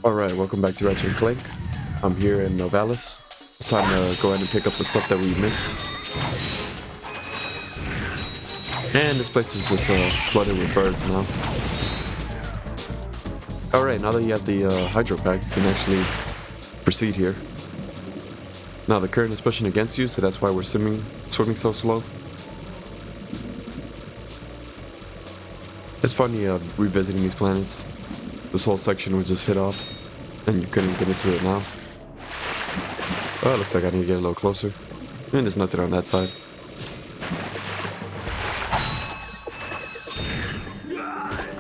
Alright, welcome back to Ratchet and Clank. I'm here in Novalis. It's time to go ahead and pick up the stuff that we missed. And this place is just flooded with birds now. Alright, now that you have the hydro pack, you can actually proceed here. Now the current is pushing against you, so that's why we're swimming so slow. It's funny revisiting these planets. This whole section was just hit off, and you couldn't get into it now. Oh, looks like I need to get a little closer. And there's nothing on that side.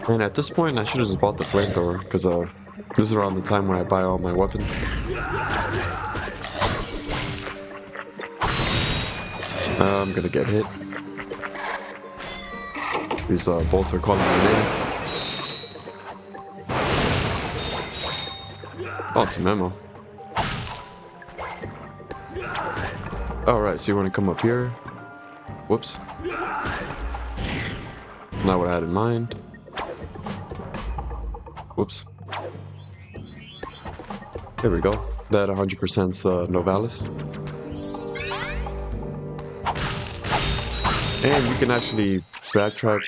And at this point, I should have just bought the flamethrower, because this is around the time where I buy all my weapons. I'm gonna get hit. These bolts are calling my name. Oh, it's a memo. Alright, so you want to come up here. Whoops. Not what I had in mind. Whoops. There we go. That 100%'s Novalis. And you can actually backtrack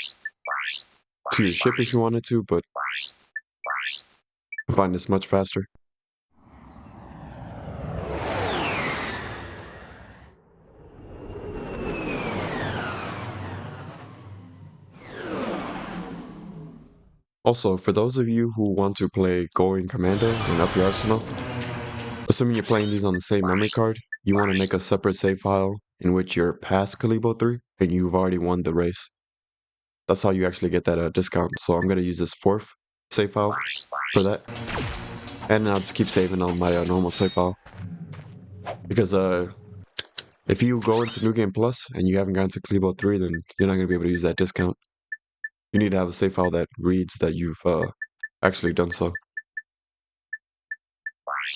to your ship if you wanted to, but I find this much faster. Also, for those of you who want to play Going Commando and up your arsenal, assuming you're playing these on the same memory card, you want to make a separate save file in which you're past Calibo 3 and you've already won the race. That's how you actually get that discount. So I'm going to use this fourth save file for that. And I'll just keep saving on my normal save file. Because if you go into New Game Plus and you haven't gotten to Calibo 3, then you're not going to be able to use that discount. You need to have a save file that reads that you've actually done so.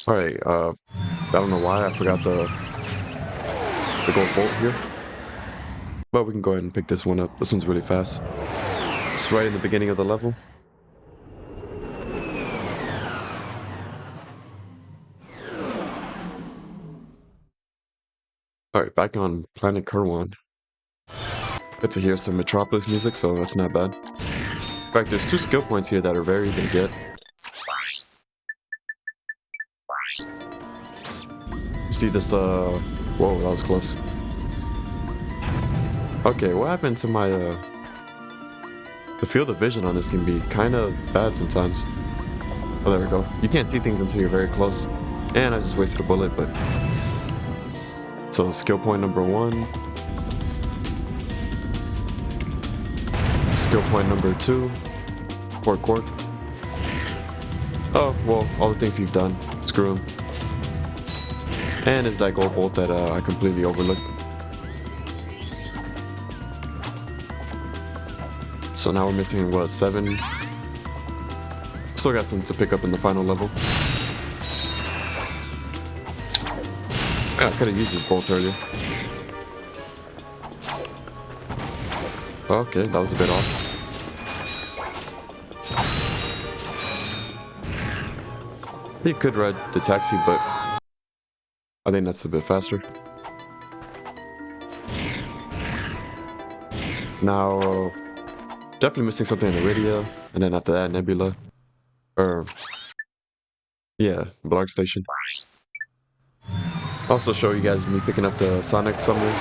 Alright, I don't know why I forgot the gold bolt here. But we can go ahead and pick this one up. This one's really fast. It's right in the beginning of the level. Alright, back on Planet Kerwan. Get to hear some Metropolis music, so that's not bad. In fact, there's 2 skill points here that are very easy to get. You see this, whoa, that was close. Okay, what happened to my, the field of vision on this can be kind of bad sometimes. Oh, there we go. You can't see things until you're very close. And I just wasted a bullet, but... So, skill point number 1. Skill point number 2. Quark. Oh, well, all the things you've done. Screw them. And it's that gold bolt that I completely overlooked. So now we're missing, what, 7? Still got some to pick up in the final level. Yeah, I could have used this bolt earlier. Okay, that was a bit off. You could ride the taxi, but I think that's a bit faster. Now, definitely missing something in Iridia, and then after that, Nebula. Yeah, Blarg Station. Also show you guys me picking up the Sonic summary.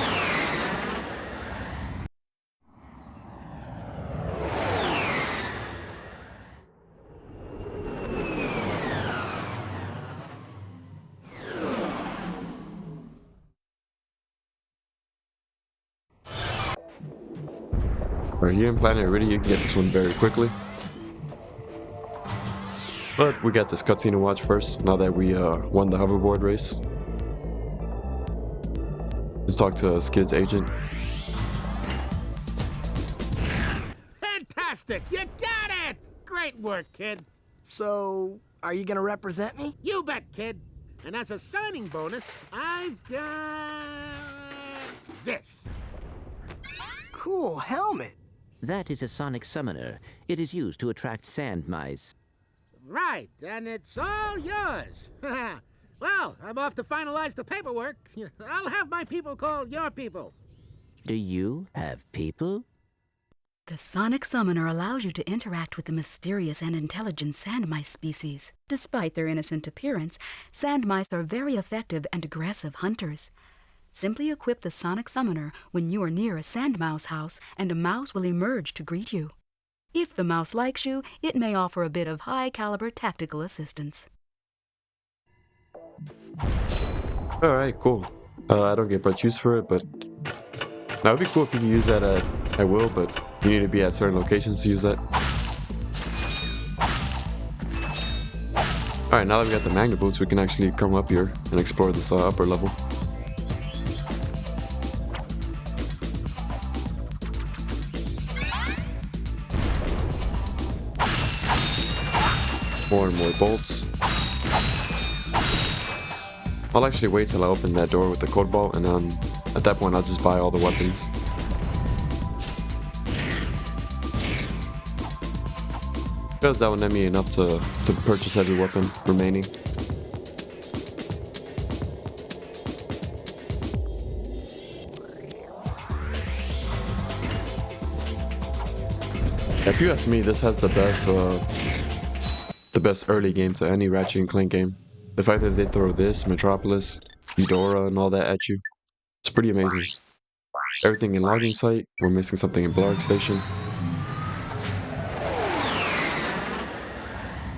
Right here in Planet Iridia, you can get this one very quickly. But we got this cutscene to watch first, now that we won the hoverboard race. Let's talk to Skid's agent. Fantastic! You got it! Great work, kid. So, are you gonna represent me? You bet, kid. And as a signing bonus, I've got this. Cool helmet. That is a sonic summoner. It is used to attract sand mice. Right, and it's all yours. Well, I'm off to finalize the paperwork. I'll have my people call your people. Do you have people? The sonic summoner allows you to interact with the mysterious and intelligent sand mice species. Despite their innocent appearance, sand mice are very effective and aggressive hunters. Simply equip the sonic summoner when you are near a sand mouse house, and a mouse will emerge to greet you. If the mouse likes you, it may offer a bit of high-caliber tactical assistance. Alright, cool. I don't get much use for it, but that would be cool if you could use that at will, but you need to be at certain locations to use that. Alright, now that we got the magnet boots, we can actually come up here and explore this upper level. More and more bolts. I'll actually wait till I open that door with the codebot, and at that point I'll just buy all the weapons. Because that would net me enough to purchase every weapon remaining. If you ask me, this has the best early game to any Ratchet and Clank game. The fact that they throw this, Metropolis, Eudora, and all that at you, it's pretty amazing. Everything in logging site, we're missing something in Blarg Station.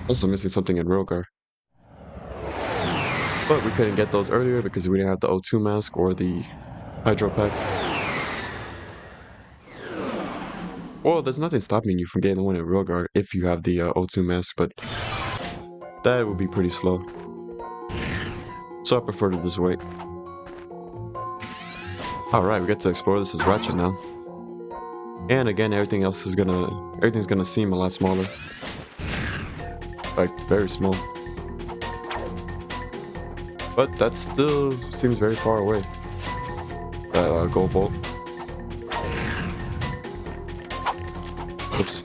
Also missing something in Rogar. But we couldn't get those earlier because we didn't have the O2 mask or the Hydro Pack. Well, there's nothing stopping you from getting the one in Rogar if you have the O2 mask, but that would be pretty slow. So I prefer to just wait. Alright, we get to explore this as Ratchet now. And again, everything's gonna seem a lot smaller. Like, very small. But that still seems very far away. That gold bolt. Oops.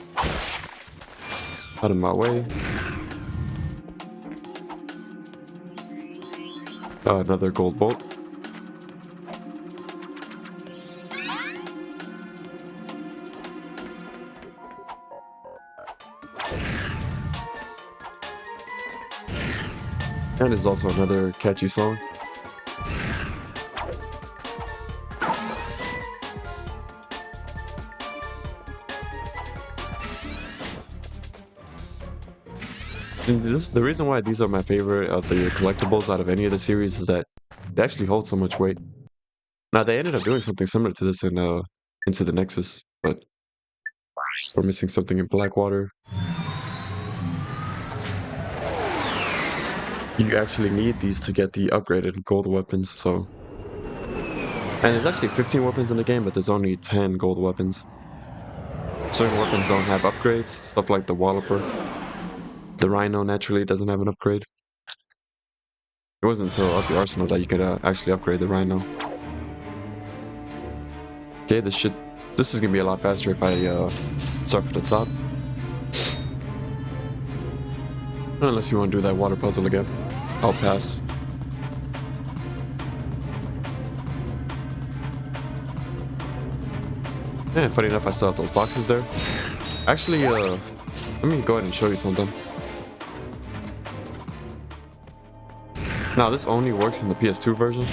Out of my way. Another gold bolt. And there's also another catchy song. And the reason why these are my favorite of the collectibles out of any of the series is that they actually hold so much weight. Now they ended up doing something similar to this in Into the Nexus, but we're missing something in Blackwater. You actually need these to get the upgraded gold weapons, so... And there's actually 15 weapons in the game, but there's only 10 gold weapons. Certain weapons don't have upgrades, stuff like the Walloper. The Rhino naturally doesn't have an upgrade. It wasn't until Up the Arsenal that you could actually upgrade the Rhino. Okay, this is gonna be a lot faster if I start from the top. Unless you want to do that water puzzle again. I'll pass. And funny enough, I still have those boxes there. Actually, let me go ahead and show you something. Now, this only works in the PS2 version.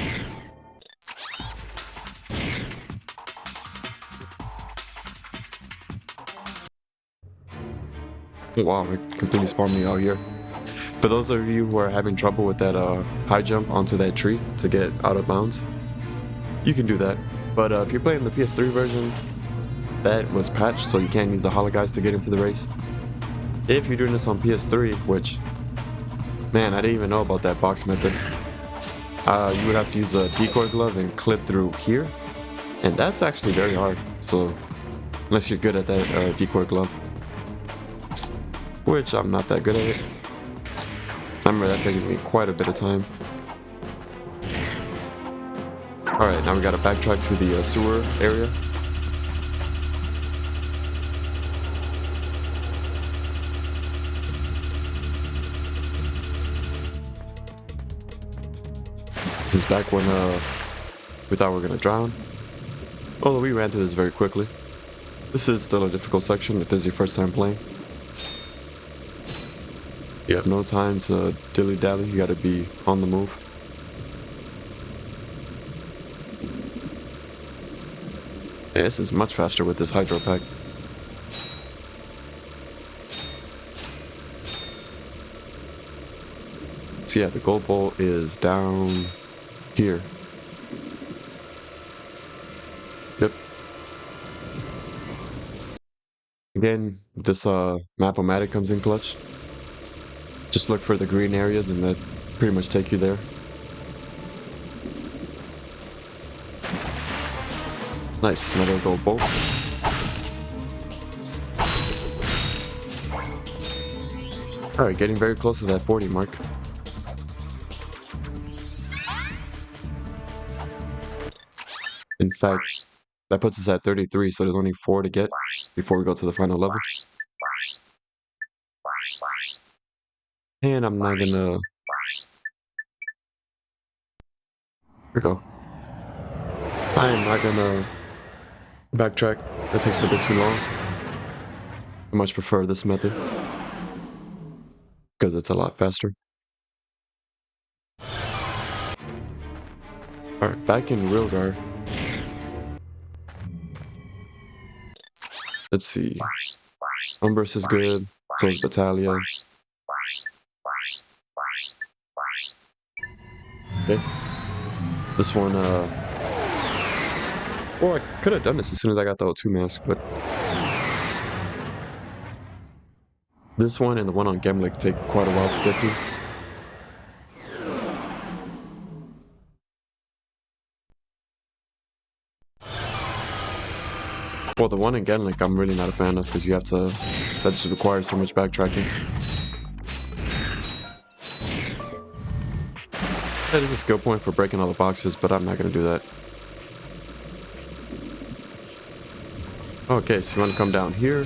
Oh, wow, it completely spawned me out here. For those of you who are having trouble with that high jump onto that tree to get out of bounds, you can do that. But if you're playing the PS3 version, that was patched, so you can't use the hologuys to get into the race. If you're doing this on PS3, which, man, I didn't even know about that box method. You would have to use a decoy glove and clip through here, and that's actually very hard. So, unless you're good at that decoy glove, which I'm not that good at it. I remember that taking me quite a bit of time. Alright, now we gotta backtrack to the sewer area. It's back when we thought we were gonna drown. Although we ran through this very quickly. This is still a difficult section if this is your first time playing. You have no time to dilly-dally, you gotta be on the move. Yeah, this is much faster with this hydro pack. So yeah, the gold bolt is down here. Yep. Again, this map-o-matic comes in clutch. Just look for the green areas and that pretty much take you there. Nice, another gold bolt. Alright, getting very close to that 40 mark. In fact, that puts us at 33, so there's only 4 to get before we go to the final level. And I'm not gonna... Here we go. I am not gonna backtrack. That takes a bit too long. I much prefer this method because it's a lot faster. Alright, back in Rilgar. Let's see. Umbrus is good, so is Battalia. Okay. This one, well, I could have done this as soon as I got the O2 mask, but this one and the one on Gemlik take quite a while to get to. Well, the one in Gemlik I'm really not a fan of because you have to, that just requires so much backtracking. That is a skill point for breaking all the boxes, but I'm not going to do that. Okay, so you want to come down here.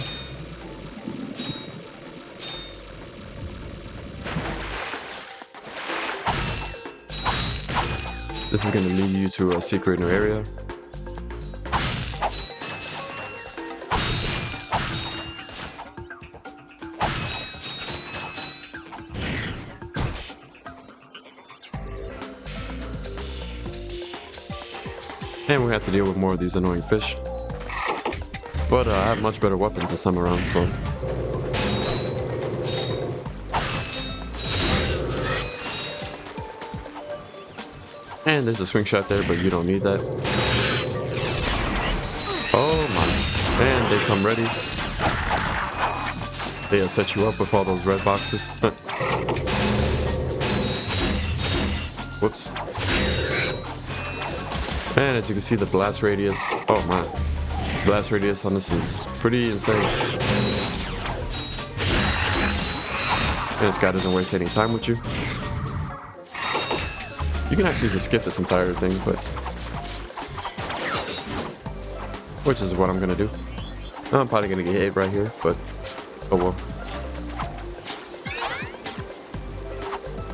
This is going to lead you to a secret new area. And we have to deal with more of these annoying fish. But I have much better weapons this time around, so... And there's a swing shot there, but you don't need that. Oh my. And they come ready. They set you up with all those red boxes. Whoops. And as you can see, the blast radius, oh man, blast radius on this is pretty insane. And this guy doesn't waste any time with you. You can actually just skip this entire thing, but... which is what I'm gonna do. I'm probably gonna get hit right here, but... oh well.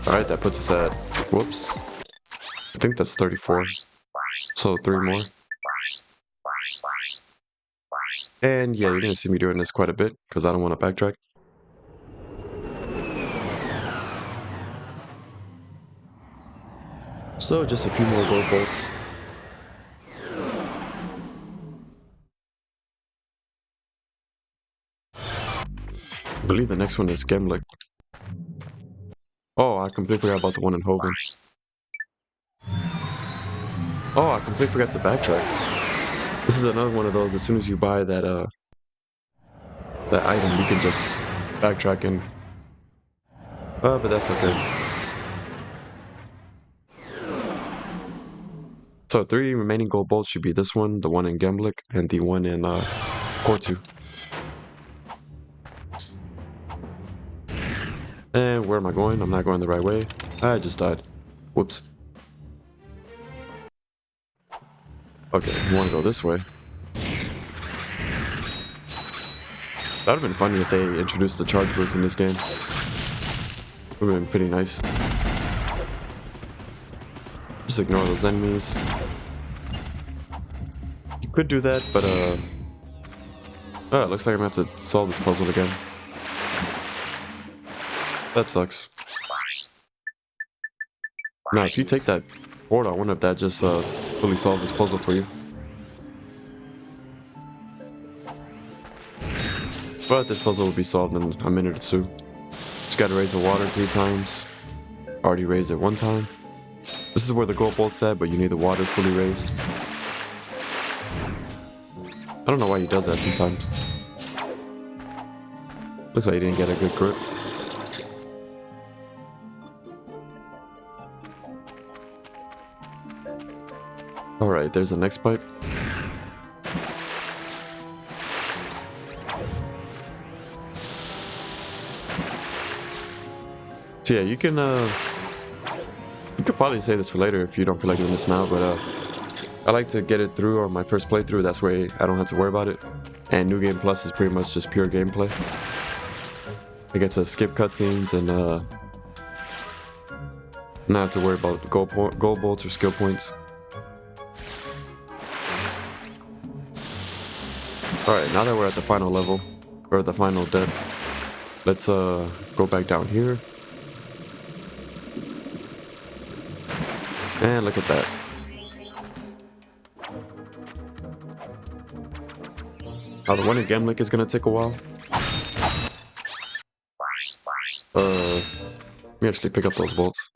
Alright, that puts us at... whoops. I think that's 34. So 3 more. And yeah, you're gonna see me doing this quite a bit because I don't want to backtrack. So just a few more gold bolts. I believe the next one is Gemlik. Oh, I completely forgot about the one in Hoven. Oh, I completely forgot to backtrack. This is another one of those, as soon as you buy that that item, you can just backtrack and... but that's okay. So 3 remaining gold bolts should be this one, the one in Gemlik, and the one in quartu. And where am I going? I'm not going the right way. I just died. Whoops. Okay, you want to go this way. That would have been funny if they introduced the charge boots in this game. Would have been pretty nice. Just Just ignore those enemies. You could do that, but oh, it looks like I'm gonna have to solve this puzzle again. That sucks. Now, if you take that board, I wonder if that just fully solves this puzzle for you. But this puzzle will be solved in a minute or two. Just gotta raise the water 3 times. Already raised it 1 time. This is where the gold bolt's at, but you need the water fully raised. I don't know why he does that sometimes. Looks like he didn't get a good grip. Alright, there's the next pipe. So yeah, you could probably save this for later if you don't feel like doing this now, but I like to get it through on my first playthrough. That's way I don't have to worry about it. And New Game Plus is pretty much just pure gameplay. I get to skip cutscenes and not have to worry about gold bolts or skill points. Alright, now that we're at the final level, or the final dead, let's go back down here. And look at that. Oh, the one in Gemlik is gonna take a while. Let me actually pick up those bolts.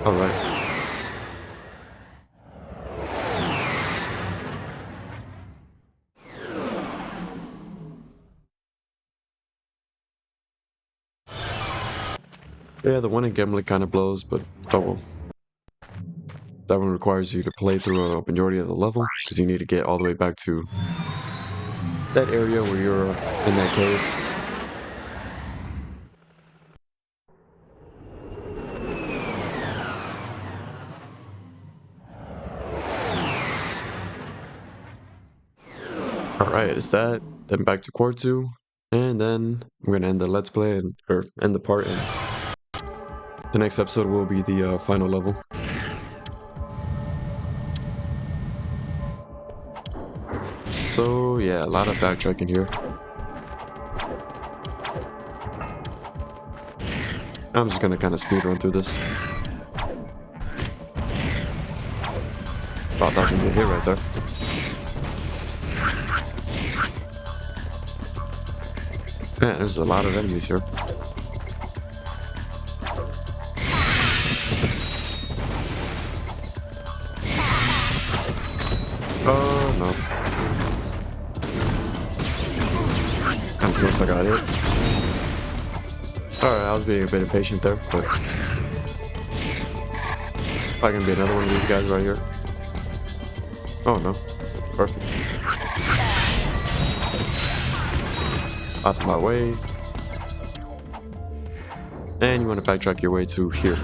Alright. Yeah, the one in Gemlik kind of blows, but oh well. That one requires you to play through a majority of the level, because you need to get all the way back to that area where you're in that cave. Alright, it's that, then back to Quartu, and then we're gonna end the Let's Play, or end the part, and the next episode will be the final level. So yeah, a lot of backtracking here. I'm just gonna kind of speed run through this. Oh, I thought I was gonna get hit right there. Man, there's a lot of enemies here. Oh no. I'm close, I got it. Alright, I was being a bit impatient there, but probably gonna be another one of these guys right here. Oh no. Perfect. Out of my way. And you want to backtrack your way to here.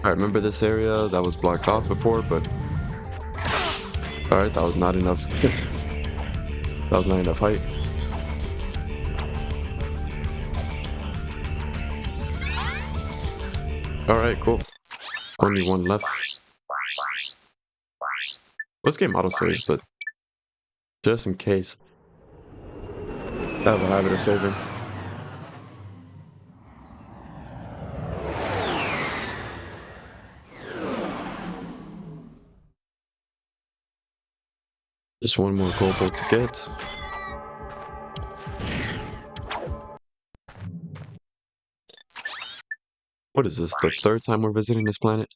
I remember this area that was blocked off before, but alright, that was not enough. That was not enough height. Alright, cool. Only one left. This game autosaves, but just in case. I have a habit of saving. Just one more gold bolt to get. What is this, the 3rd time we're visiting this planet?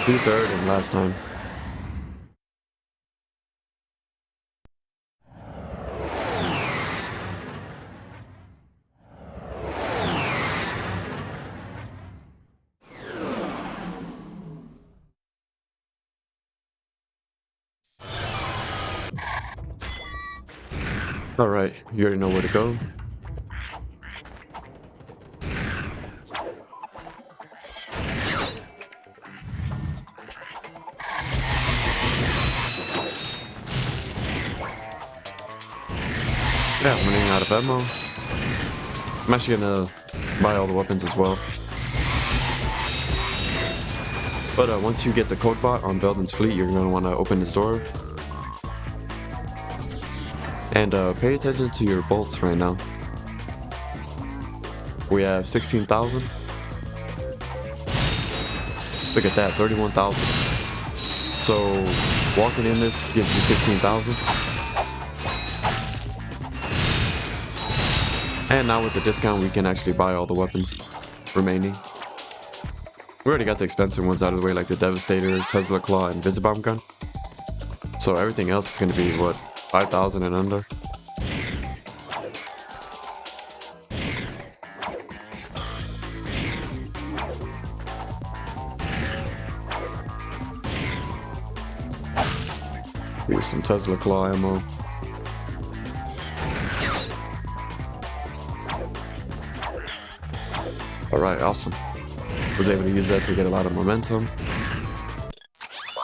The 3rd and last time. Alright, you already know where to go. Yeah, I'm running out of ammo. I'm actually gonna buy all the weapons as well. But once you get the codebot on Veldin's fleet, you're gonna want to open this door. And pay attention to your bolts right now. We have 16,000. Look at that, 31,000. So walking in this gives you 15,000. And now with the discount, we can actually buy all the weapons remaining. We already got the expensive ones out of the way, like the Devastator, Tesla Claw, and Visibomb gun. So everything else is going to be, what, 5,000 and under? See some Tesla Claw ammo. Alright, awesome. Was able to use that to get a lot of momentum.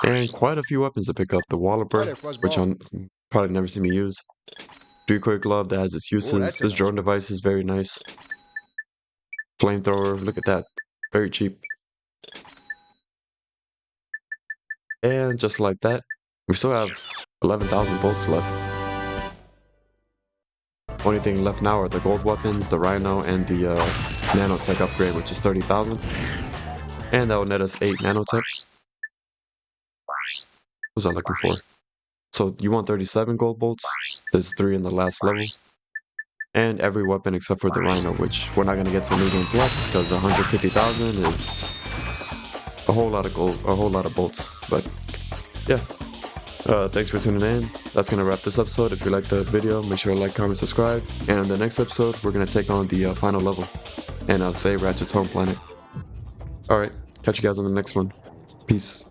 And quite a few weapons to pick up. The Walloper, which I'll probably never see me use. Three-quick glove that has its uses. This drone device is very nice. Flamethrower, look at that. Very cheap. And just like that, we still have 11,000 bolts left. Only thing left now are the gold weapons, the Rhino, and the nanotech upgrade, which is 30,000. And that will net us 8 nanotech. What was I looking for? So you want 37 gold bolts? There's 3 in the last level. And every weapon except for the Rhino, which we're not going to get to New Game Plus, because 150,000 is a whole lot of gold, a whole lot of bolts. But yeah. Thanks for tuning in. That's going to wrap this episode. If you liked the video, make sure to like, comment, subscribe. And in the next episode, we're going to take on the final level. And I'll say Ratchet's home planet. Alright, catch you guys on the next one. Peace.